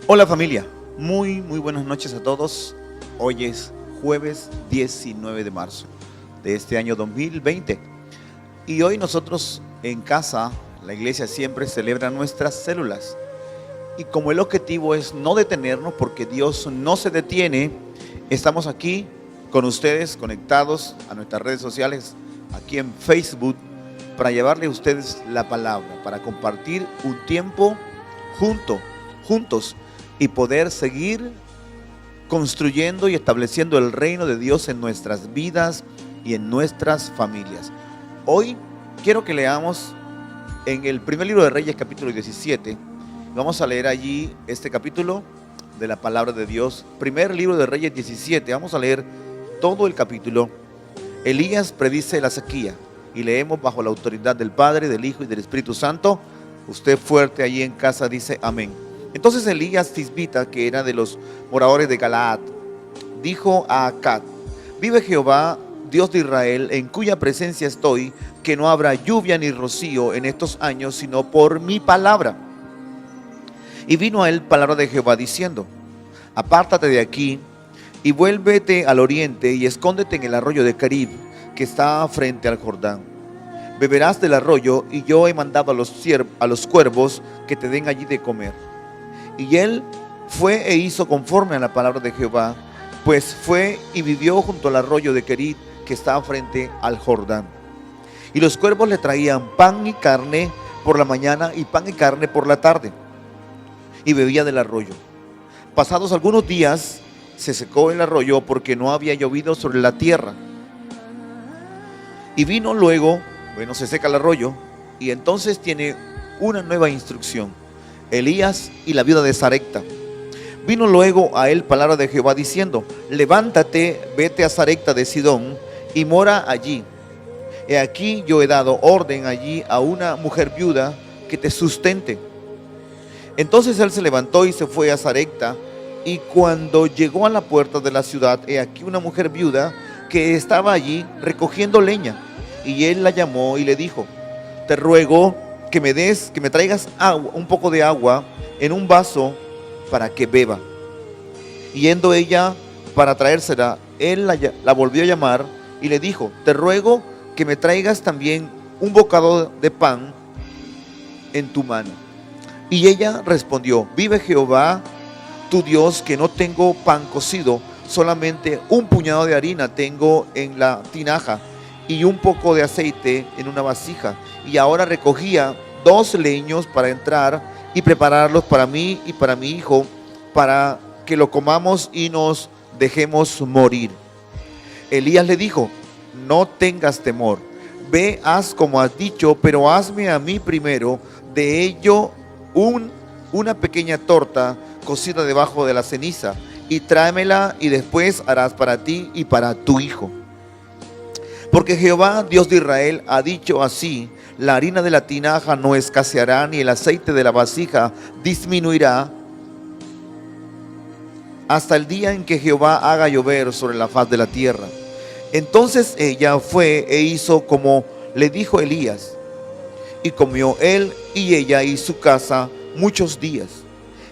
Hola familia, muy buenas noches a todos. Hoy es jueves 19 de marzo de este año 2020 y hoy nosotros en casa, la iglesia siempre celebra nuestras células y como el objetivo es no detenernos porque Dios no se detiene, estamos aquí con ustedes conectados a nuestras redes sociales, aquí en Facebook, para llevarle a ustedes la palabra, para compartir un tiempo juntos y poder seguir construyendo y estableciendo el reino de Dios en nuestras vidas y en nuestras familias. Hoy quiero que leamos en el primer libro de Reyes, capítulo 17. Vamos a leer allí este capítulo de la palabra de Dios. Primer libro de Reyes 17. Vamos a leer todo el capítulo. Elías predice la sequía y leemos bajo la autoridad del Padre, del Hijo y del Espíritu Santo. Usted fuerte allí en casa dice amén. Entonces Elías Tisbita, que era de los moradores de Galaad, dijo a Acab: vive Jehová, Dios de Israel, en cuya presencia estoy, que no habrá lluvia ni rocío en estos años, sino por mi palabra. Y vino a él palabra de Jehová diciendo: apártate de aquí y vuélvete al oriente y escóndete en el arroyo de Carib, que está frente al Jordán. Beberás del arroyo, y yo he mandado a los cuervos que te den allí de comer. Y él fue e hizo conforme a la palabra de Jehová, pues fue y vivió junto al arroyo de Querit, que estaba frente al Jordán. Y los cuervos le traían pan y carne por la mañana y pan y carne por la tarde, y bebía del arroyo. Pasados algunos días se secó el arroyo porque no había llovido sobre la tierra. Y vino luego, se seca el arroyo, y entonces tiene una nueva instrucción. Elías y la viuda de Sarepta. Vino luego a él palabra de Jehová diciendo: levántate, vete a Sarepta de Sidón y mora allí. He aquí yo he dado orden allí a una mujer viuda que te sustente. Entonces él se levantó y se fue a Sarepta, y cuando llegó a la puerta de la ciudad, he aquí una mujer viuda que estaba allí recogiendo leña, y él la llamó y le dijo: te ruego que me traigas agua, un poco de agua en un vaso para que beba. Y yendo ella para traérsela, él la volvió a llamar y le dijo: te ruego que me traigas también un bocado de pan en tu mano. Y ella respondió: vive Jehová tu Dios, que no tengo pan cocido, solamente un puñado de harina tengo en la tinaja y un poco de aceite en una vasija. Y ahora recogía 2 leños para entrar y prepararlos para mí y para mi hijo, para que lo comamos y nos dejemos morir. Elías le dijo: no tengas temor, ve, haz como has dicho, pero hazme a mí primero de ello una pequeña torta cocida debajo de la ceniza, y tráemela, y después harás para ti y para tu hijo. Porque Jehová, Dios de Israel, ha dicho así: la harina de la tinaja no escaseará, ni el aceite de la vasija disminuirá, hasta el día en que Jehová haga llover sobre la faz de la tierra. Entonces ella fue e hizo como le dijo Elías, y comió él y ella y su casa muchos días.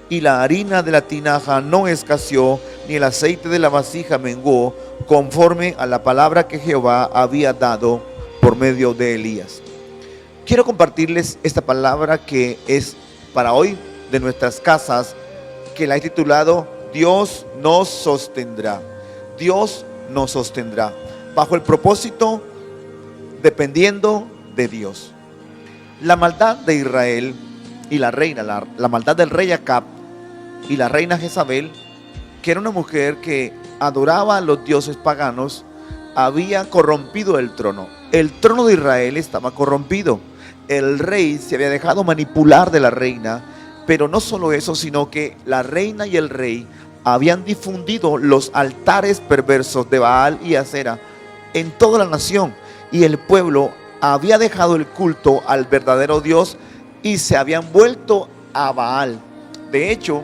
Y la harina de la tinaja no escaseó, ni el aceite de la vasija menguó, conforme a la palabra que Jehová había dado por medio de Elías. Quiero compartirles esta palabra que es para hoy de nuestras casas, que la he titulado: Dios nos sostendrá. Dios nos sostendrá. Bajo el propósito, dependiendo de Dios. La maldad de Israel y la reina, la maldad del rey Acab y la reina Jezabel, que era una mujer que adoraba a los dioses paganos, había corrompido el trono. El trono de Israel estaba corrompido. El rey se había dejado manipular de la reina, pero no solo eso, sino que la reina y el rey habían difundido los altares perversos de Baal y Acera en toda la nación, y el pueblo había dejado el culto al verdadero Dios y se habían vuelto a Baal. De hecho,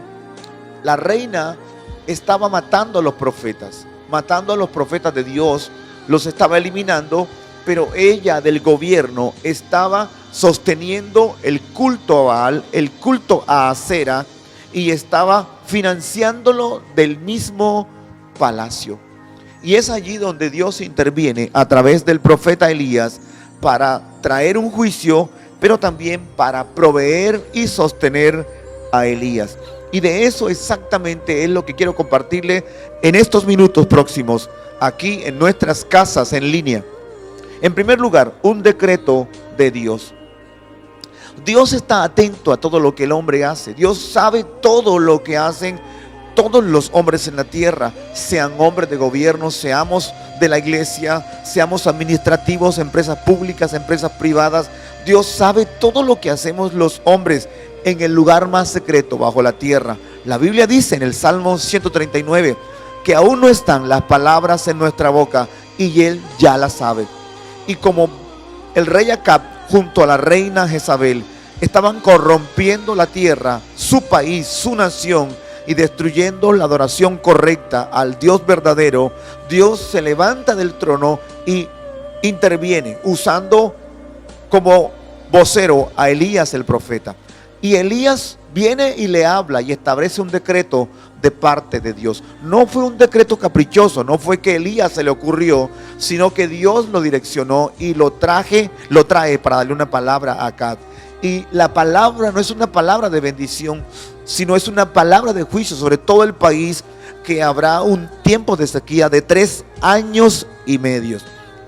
la reina estaba matando a los profetas de Dios, los estaba eliminando, pero ella del gobierno estaba sosteniendo el culto a Baal, el culto a Acera, y estaba financiándolo del mismo palacio. Y es allí donde Dios interviene a través del profeta Elías para traer un juicio, pero también para proveer y sostener a Elías. Y de eso exactamente es lo que quiero compartirle en estos minutos próximos, aquí en nuestras casas en línea. En primer lugar, un decreto de Dios. Dios está atento a todo lo que el hombre hace. Dios sabe todo lo que hacen todos los hombres en la tierra, sean hombres de gobierno, seamos de la iglesia, seamos administrativos, empresas públicas, empresas privadas. Dios sabe todo lo que hacemos los hombres en el lugar más secreto bajo la tierra. La Biblia dice en el Salmo 139 que aún no están las palabras en nuestra boca y Él ya las sabe. Y como el rey Acab junto a la reina Jezabel estaban corrompiendo la tierra, su país, su nación, y destruyendo la adoración correcta al Dios verdadero, Dios se levanta del trono y interviene usando como vocero a Elías el profeta. Y Elías viene y le habla y establece un decreto de parte de Dios. No fue un decreto caprichoso, no fue que Elías se le ocurrió, sino que Dios lo direccionó y lo trae para darle una palabra a Acab. Y la palabra no es una palabra de bendición, sino es una palabra de juicio sobre todo el país, que habrá un tiempo de sequía de 3 años y medio.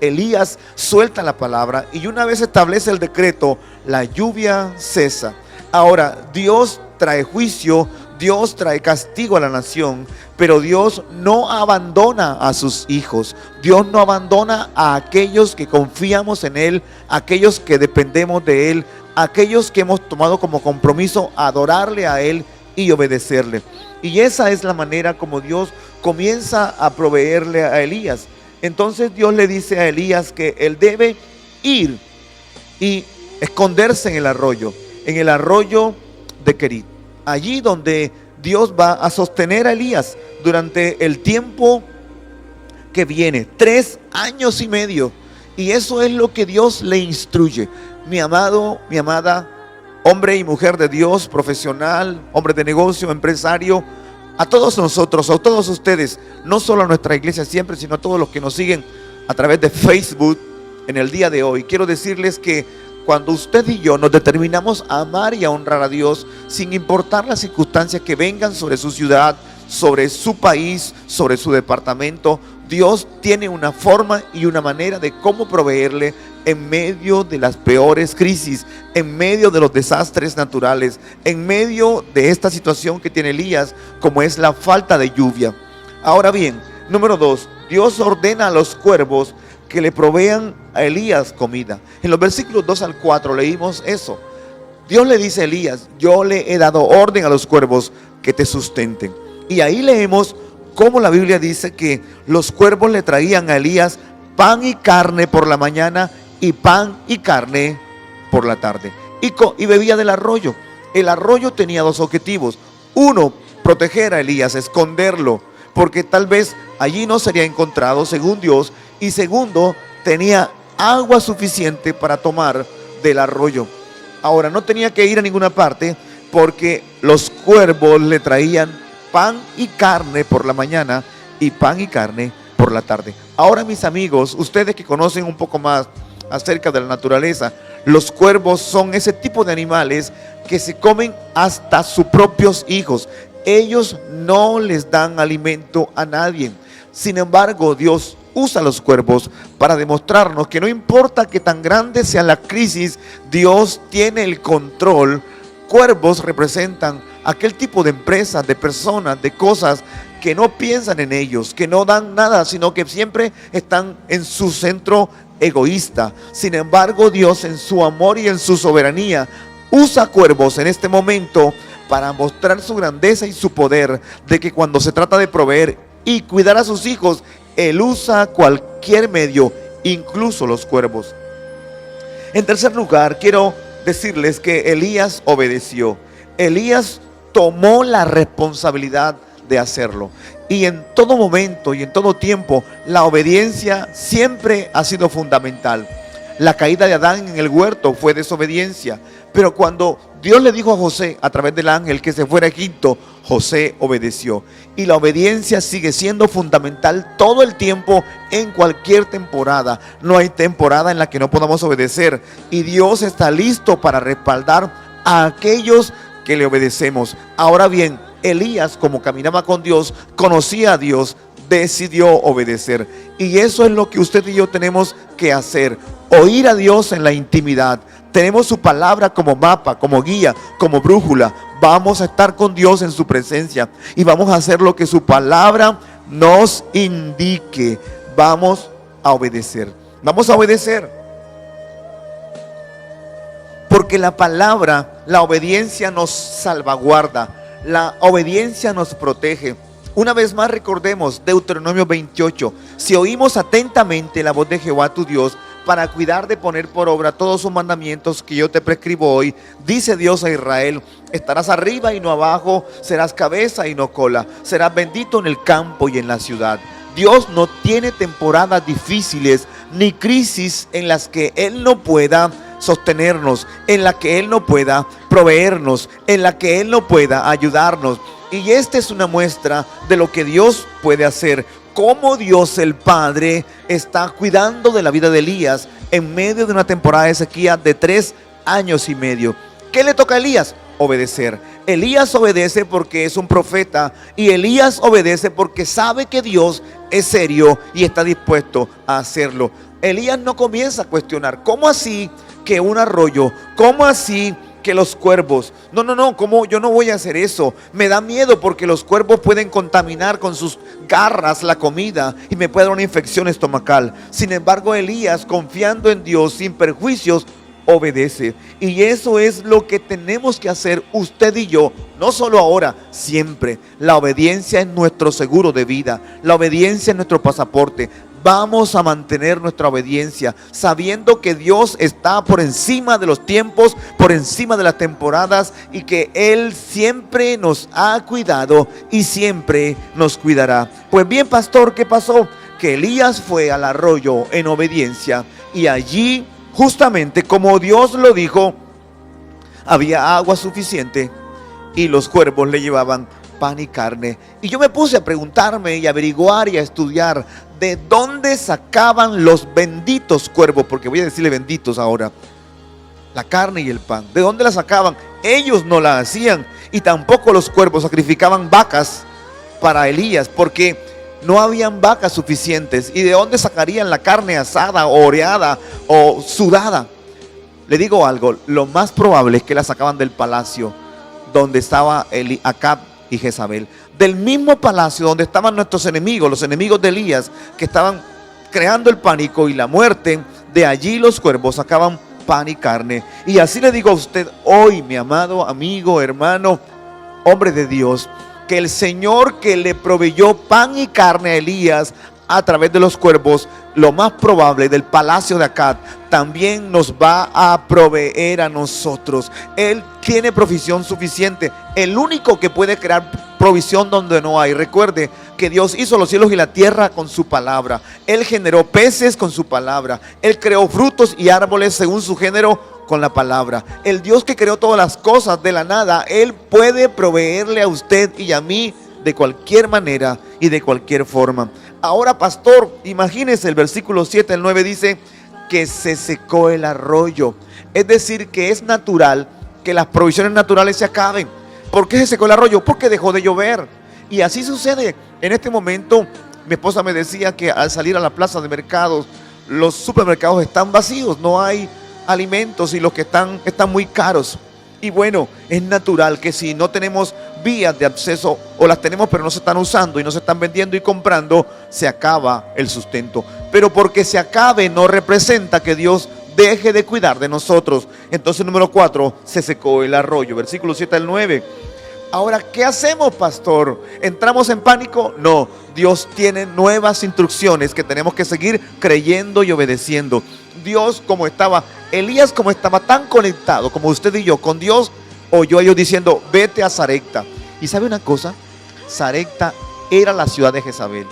Elías suelta la palabra y una vez establece el decreto, la lluvia cesa. Ahora, Dios trae juicio, Dios trae castigo a la nación, pero Dios no abandona a sus hijos. Dios no abandona a aquellos que confiamos en Él, aquellos que dependemos de Él, aquellos que hemos tomado como compromiso adorarle a Él y obedecerle. Y esa es la manera como Dios comienza a proveerle a Elías. Entonces Dios le dice a Elías que él debe ir y esconderse en el arroyo de Querit, allí donde Dios va a sostener a Elías durante el tiempo que viene, 3 años y medio. Y eso es lo que Dios le instruye. Mi amado, mi amada, hombre y mujer de Dios, profesional, hombre de negocio, empresario, a todos nosotros, a todos ustedes, no solo a nuestra iglesia siempre, sino a todos los que nos siguen a través de Facebook en el día de hoy, quiero decirles que cuando usted y yo nos determinamos a amar y a honrar a Dios, sin importar las circunstancias que vengan sobre su ciudad, sobre su país, sobre su departamento, Dios tiene una forma y una manera de cómo proveerle en medio de las peores crisis, en medio de los desastres naturales, en medio de esta situación que tiene Elías, como es la falta de lluvia. Ahora bien, número 2, Dios ordena a los cuervos que le provean a Elías comida. En los versículos 2 al 4 leímos eso. Dios le dice a Elías: yo le he dado orden a los cuervos que te sustenten. Y ahí leemos cómo la Biblia dice que los cuervos le traían a Elías pan y carne por la mañana y pan y carne por la tarde. Y bebía del arroyo. El arroyo tenía 2 objetivos. Uno, proteger a Elías, esconderlo, porque tal vez allí no sería encontrado según Dios. Y segundo, tenía agua suficiente para tomar del arroyo. Ahora, no tenía que ir a ninguna parte porque los cuervos le traían pan y carne por la mañana y pan y carne por la tarde. Ahora, mis amigos, ustedes que conocen un poco más acerca de la naturaleza, los cuervos son ese tipo de animales que se comen hasta sus propios hijos. Ellos no les dan alimento a nadie. Sin embargo, Dios usa los cuervos para demostrarnos que no importa que tan grande sea la crisis, Dios tiene el control. Cuervos representan aquel tipo de empresas, de personas, de cosas que no piensan en ellos, que no dan nada, sino que siempre están en su centro egoísta. Sin embargo, Dios, en su amor y en su soberanía, usa cuervos en este momento para mostrar su grandeza y su poder, de que cuando se trata de proveer y cuidar a sus hijos, Él usa cualquier medio, incluso los cuervos. En tercer lugar, quiero decirles que Elías obedeció. Elías tomó la responsabilidad de hacerlo. Y en todo momento y en todo tiempo, la obediencia siempre ha sido fundamental. La caída de Adán en el huerto fue desobediencia. Pero cuando Dios le dijo a José a través del ángel que se fuera a Egipto, José obedeció. Y la obediencia sigue siendo fundamental todo el tiempo en cualquier temporada. No hay temporada en la que no podamos obedecer. Y Dios está listo para respaldar a aquellos que le obedecemos. Ahora bien, Elías, como caminaba con Dios, conocía a Dios, decidió obedecer. Y eso es lo que usted y yo tenemos que hacer. Oír a Dios en la intimidad. Tenemos su palabra como mapa, como guía, como brújula. Vamos a estar con Dios en su presencia y vamos a hacer lo que su palabra nos indique. Vamos a obedecer. Vamos a obedecer. Porque la palabra, la obediencia nos salvaguarda. La obediencia nos protege. Una vez más recordemos Deuteronomio 28. Si oímos atentamente la voz de Jehová tu Dios, para cuidar de poner por obra todos sus mandamientos que yo te prescribo hoy, dice Dios a Israel: estarás arriba y no abajo, serás cabeza y no cola, serás bendito en el campo y en la ciudad. Dios no tiene temporadas difíciles ni crisis en las que Él no pueda sostenernos, en la que Él no pueda proveernos, en la que Él no pueda ayudarnos. Y esta es una muestra de lo que Dios puede hacer. Cómo Dios el Padre está cuidando de la vida de Elías en medio de una temporada de sequía de 3 años y medio. ¿Qué le toca a Elías? Obedecer. Elías obedece porque es un profeta, y Elías obedece porque sabe que Dios es serio y está dispuesto a hacerlo. Elías no comienza a cuestionar: ¿cómo así que un arroyo? ¿Cómo así que los cuervos? No, ¿cómo? Yo no voy a hacer eso. Me da miedo porque los cuervos pueden contaminar con sus garras la comida y me puede dar una infección estomacal. Sin embargo, Elías, confiando en Dios sin perjuicios, obedece. Y eso es lo que tenemos que hacer usted y yo, no solo ahora, siempre. La obediencia es nuestro seguro de vida. La obediencia es nuestro pasaporte. Vamos a mantener nuestra obediencia, sabiendo que Dios está por encima de los tiempos, por encima de las temporadas, y que Él siempre nos ha cuidado y siempre nos cuidará. Pues bien, pastor, ¿qué pasó? Que Elías fue al arroyo en obediencia, y allí, justamente como Dios lo dijo, había agua suficiente y los cuervos le llevaban pan y carne. Y yo me puse a preguntarme y a averiguar y a estudiar de dónde sacaban los benditos cuervos, porque voy a decirle benditos ahora, la carne y el pan. ¿De dónde la sacaban? Ellos no la hacían, y tampoco los cuervos sacrificaban vacas para Elías, porque no habían vacas suficientes. ¿Y de dónde sacarían la carne asada o oreada o sudada? Le digo algo, lo más probable es que la sacaban del palacio donde estaba Acab y Jezabel, del mismo palacio donde estaban nuestros enemigos, los enemigos de Elías, que estaban creando el pánico y la muerte. De allí los cuervos sacaban pan y carne. Y así le digo a usted hoy, mi amado amigo, hermano, hombre de Dios, que el Señor que le proveyó pan y carne a Elías a través de los cuervos, lo más probable del palacio de Acab, también nos va a proveer a nosotros. Él tiene provisión suficiente. El único que puede crear provisión donde no hay. Recuerde que Dios hizo los cielos y la tierra con su palabra. Él generó peces con su palabra. Él creó frutos y árboles según su género con la palabra. El Dios que creó todas las cosas de la nada, Él puede proveerle a usted y a mí de cualquier manera y de cualquier forma. Ahora, pastor, imagínese el versículo 7 al 9 dice que se secó el arroyo. Es decir, que es natural que las provisiones naturales se acaben. ¿Por qué se secó el arroyo? Porque dejó de llover. Y así sucede. En este momento, mi esposa me decía que al salir a la plaza de mercados, los supermercados están vacíos, no hay alimentos y los que están muy caros. Y bueno, es natural que si no tenemos vías de acceso, o las tenemos pero no se están usando y no se están vendiendo y comprando, se acaba el sustento. Pero porque se acabe no representa que Dios deje de cuidar de nosotros. Entonces, número 4, se secó el arroyo. Versículo 7 al 9. Ahora, ¿qué hacemos, pastor? ¿Entramos en pánico? No, Dios tiene nuevas instrucciones que tenemos que seguir creyendo y obedeciendo. Dios, Elías como estaba tan conectado como usted y yo con Dios, oyó a ellos diciendo: vete a Sarepta. Y ¿sabe una cosa? Sarepta era la ciudad de Jezabel.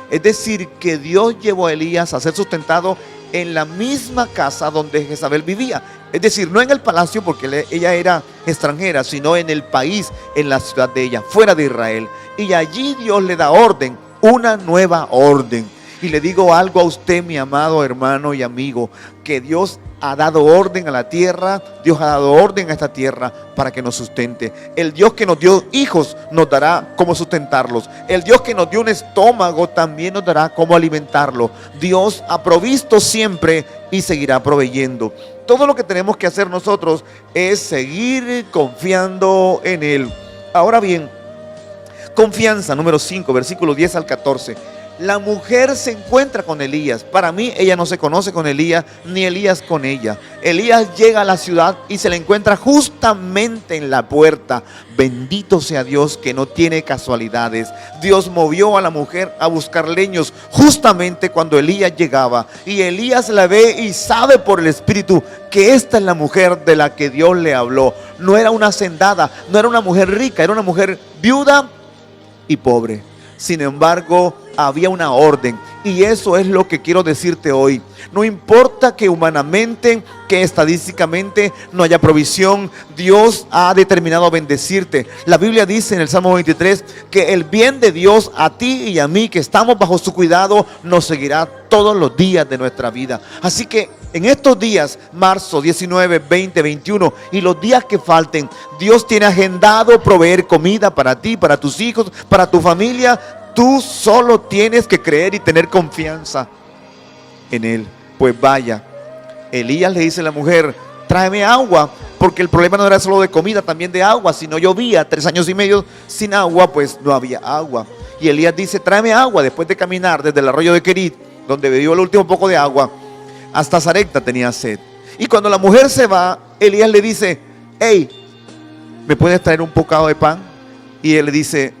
Es decir, que Dios llevó a Elías a ser sustentado en la misma casa donde Jezabel vivía. Es decir, no en el palacio porque ella era extranjera, sino en el país, en la ciudad de ella, fuera de Israel. Y allí Dios le da orden, una nueva orden. Y le digo algo a usted, mi amado hermano y amigo, que Dios ha dado orden a la tierra, Dios ha dado orden a esta tierra para que nos sustente. El Dios que nos dio hijos nos dará cómo sustentarlos. El Dios que nos dio un estómago también nos dará cómo alimentarlo. Dios ha provisto siempre y seguirá proveyendo. Todo lo que tenemos que hacer nosotros es seguir confiando en Él. Ahora bien, confianza, número 5, versículos 10 al 14. La mujer se encuentra con Elías. Para mí ella no se conoce con Elías, ni Elías con ella. Elías llega a la ciudad y se le encuentra justamente en la puerta. Bendito sea Dios que no tiene casualidades. Dios movió a la mujer a buscar leños justamente cuando Elías llegaba. Y Elías la ve y sabe por el Espíritu que esta es la mujer de la que Dios le habló. No era una hacendada, no era una mujer rica, era una mujer viuda y pobre. Sin embargo, había una orden, y eso es lo que quiero decirte hoy. No importa que humanamente, que estadísticamente no haya provisión, Dios ha determinado bendecirte. La Biblia dice en el Salmo 23 que el bien de Dios a ti y a mí, que estamos bajo su cuidado, nos seguirá todos los días de nuestra vida. Así que en estos días, marzo 19, 20, 21 y los días que falten, Dios tiene agendado proveer comida para ti, para tus hijos, para tu familia. Tú solo tienes que creer y tener confianza en Él. Pues vaya, Elías le dice a la mujer: tráeme agua, porque el problema no era solo de comida, también de agua. Si no llovía 3 años y medio sin agua, pues no había agua. Y Elías dice: tráeme agua. Después de caminar desde el arroyo de Querit, donde bebió el último poco de agua, hasta Sarepta tenía sed. Y cuando la mujer se va, Elías le dice: hey, ¿me puedes traer un bocado de pan? Y él le dice: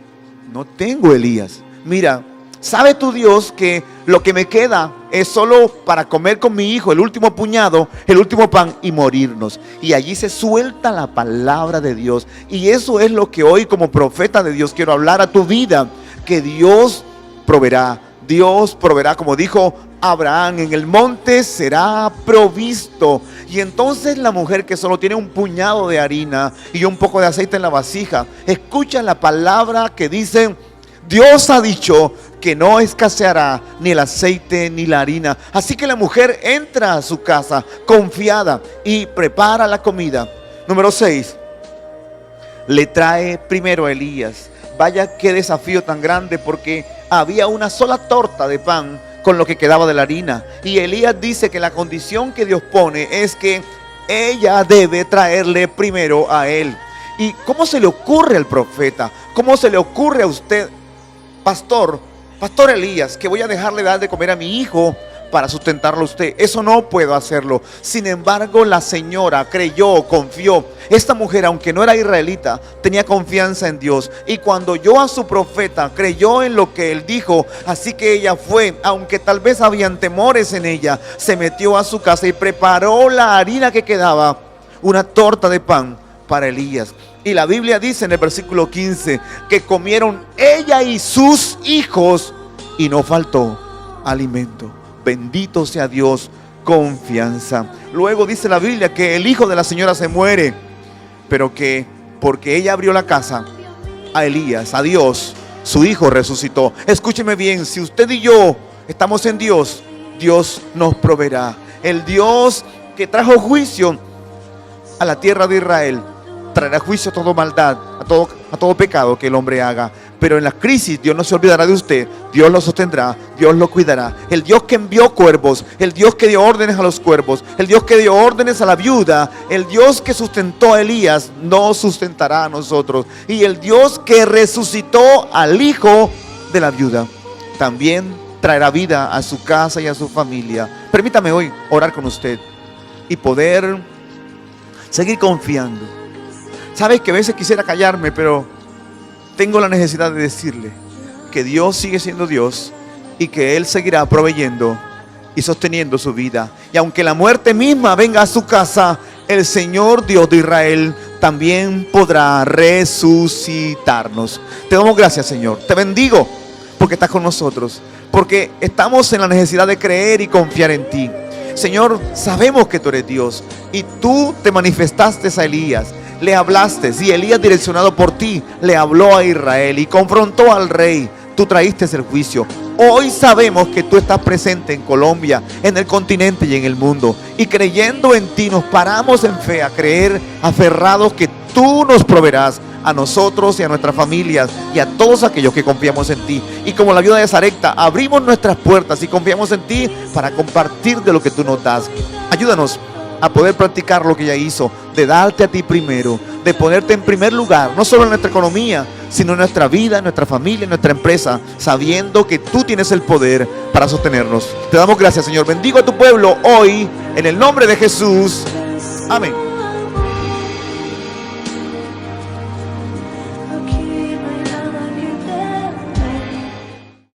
no tengo, Elías. Mira, ¿sabe tu Dios que lo que me queda es solo para comer con mi hijo el último puñado, el último pan, y morirnos? Y allí se suelta la palabra de Dios. Y eso es lo que hoy, como profeta de Dios, quiero hablar a tu vida. Que Dios proveerá. Dios proveerá, como dijo Abraham: en el monte será provisto. Y entonces la mujer, que solo tiene un puñado de harina y un poco de aceite en la vasija, escucha la palabra que dice: Dios ha dicho que no escaseará ni el aceite ni la harina. Así que la mujer entra a su casa confiada y prepara la comida. Número 6, le trae primero a Elías. Vaya qué desafío tan grande, porque había una sola torta de pan con lo que quedaba de la harina. Y Elías dice que la condición que Dios pone es que ella debe traerle primero a él. ¿Y cómo se le ocurre al profeta? ¿Cómo se le ocurre a usted, pastor Elías, que voy a dejarle dar de comer a mi hijo para sustentarlo a usted? Eso no puedo hacerlo. Sin embargo, la señora creyó, confió. Esta mujer, aunque no era israelita, tenía confianza en Dios. Y cuando oyó a su profeta, creyó en lo que él dijo. Así que ella fue, aunque tal vez habían temores en ella, se metió a su casa y preparó la harina que quedaba, una torta de pan para Elías. Y la Biblia dice en el versículo 15 que comieron ella y sus hijos y no faltó alimento. Bendito sea Dios, confianza. Luego dice la Biblia que el hijo de la señora se muere, pero que porque ella abrió la casa a Elías, a Dios, su hijo resucitó. Escúcheme bien, si usted y yo estamos en Dios, Dios nos proveerá. El Dios que trajo juicio a la tierra de Israel traerá juicio a toda maldad, a todo pecado que el hombre haga. Pero en la crisis Dios no se olvidará de usted. Dios lo sostendrá, Dios lo cuidará. El Dios que envió cuervos, el Dios que dio órdenes a los cuervos, el Dios que dio órdenes a la viuda, el Dios que sustentó a Elías, nos sustentará a nosotros. Y el Dios que resucitó al hijo de la viuda, también traerá vida a su casa y a su familia. Permítame hoy orar con usted y poder seguir confiando. Sabes que a veces quisiera callarme, pero tengo la necesidad de decirle que Dios sigue siendo Dios y que Él seguirá proveyendo y sosteniendo su vida. Y aunque la muerte misma venga a su casa, el Señor Dios de Israel también podrá resucitarnos. Te damos gracias, Señor. Te bendigo porque estás con nosotros, porque estamos en la necesidad de creer y confiar en ti. Señor, sabemos que tú eres Dios y tú te manifestaste a Elías. Le hablaste, y Elías, direccionado por ti, le habló a Israel y confrontó al rey. Tú traíste el juicio. Hoy sabemos que tú estás presente en Colombia, en el continente y en el mundo. Y creyendo en ti, nos paramos en fe a creer, aferrados que tú nos proveerás a nosotros y a nuestras familias y a todos aquellos que confiamos en ti. Y como la viuda de Sarepta, abrimos nuestras puertas y confiamos en ti para compartir de lo que tú nos das. Ayúdanos a poder practicar lo que ella hizo, de darte a ti primero, de ponerte en primer lugar, no solo en nuestra economía, sino en nuestra vida, en nuestra familia, en nuestra empresa, sabiendo que tú tienes el poder para sostenernos. Te damos gracias, Señor. Bendigo a tu pueblo hoy, en el nombre de Jesús. Amén.